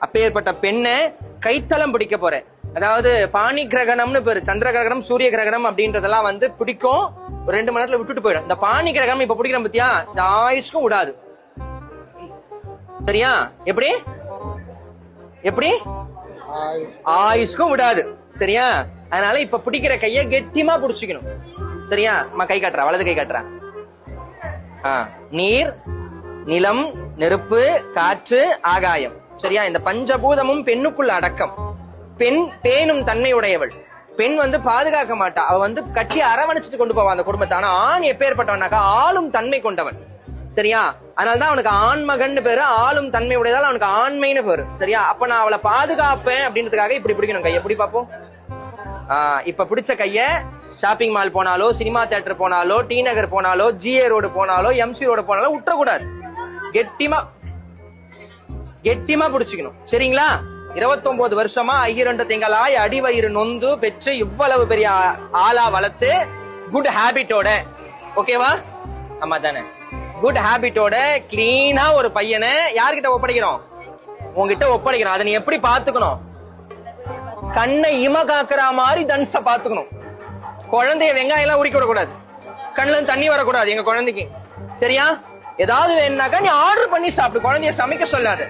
அப்பேற்பட்ட பெண்ணை கைத்தளம் பிடிக்க போறேன். அதாவது பாணி கிரகணம்னு பேரு. சந்திர கிரகணம் சூரிய கிரகணம் அப்படின்றதெல்லாம் வந்து பிடிக்கும், ஒரு 2 மணி நேரத்துல விட்டுட்டு போயிடும். இந்த பாணி கிரகணம் இப்ப பிடிக்கிறோம் பத்தியா, இந்த ஆயுஷ்க்கும் விடாது. சரியா? எப்படி எப்படி ஆயுஷ்க்கும் விடாது. சரியா? அதனால இப்ப பிடிக்கிற கைய கெட்டியமா புடிச்சுக்கணும். சரியா? கை காட்டுறா, வலது கை காட்டுறா. நீர், நிலம், நெருப்பு, காற்று, ஆகாயம். சரியா? இந்த பஞ்சபூதமும் பெண்ணுக்குள்ள அடக்கம். பெண் பேணும் தன்மை உடையவள். பெண் வந்து பாதுகாக்க மாட்டா, அவ வந்து கட்டி அரவணைச்சிட்டு கொண்டு போவா அந்த குடும்பத்தை. ஆனா ஆண் எப்பேற்பட்டவனாக்கா ஆளும் தன்மை கொண்டவன். சரியா? அதனாலதான் அவனுக்கு ஆண்மகன் பேரு, ஆளும் தன்மை உடையதால் அவனுக்கு ஆண்மைன்னு பேரு. சரியா? அப்ப நான் அவளை பாதுகாப்பேன் அப்படின்றதுக்காக இப்படி பிடிக்கணும் கையை. எப்படி பாப்போம்? இப்ப பிடிச்ச கைய ஷாப்பிங் மால் போனாலோ, சினிமா தியேட்டர் போனாலோ, டி நகர் போனாலோ, ஜிஏ ரோடு போனாலோ, எம்சி ரோடு போனாலோ விட்டுறக்கூடாது. கெட்டிமா பிடிச்சுக்கணும். சரிங்களா? 29 வருஷமா ஐயரண்ட திங்களாய் அடிவயிறு நொந்து பெற்று இவ்வளவு பெரிய ஆளா வளர்த்து குட் ஹேபிட்டோட, ஓகேவா? ஆமா தானே? குட் ஹேபிட்டோட கிளீனா ஒரு பையனை யார்கிட்ட ஒப்படைக்கிறோம்? உங்ககிட்ட ஒப்படைக்கிறோம். அதை நீ எப்படி பாத்துக்கணும்? கண்ணை இம காக்குற மாதிரி தன்ச பாத்துக்கணும். குழந்தைய வெங்காயம் எல்லாம் உரிக்க விடக்கூடாது, கண்ணுல தண்ணி வரக்கூடாது எங்க குழந்தைக்கு. சரியா? ஏதாவது வேணும்னாக்கா நீ ஆர்டர் பண்ணி சாப்பிடு, குழந்தைய சமைக்க சொல்லாத.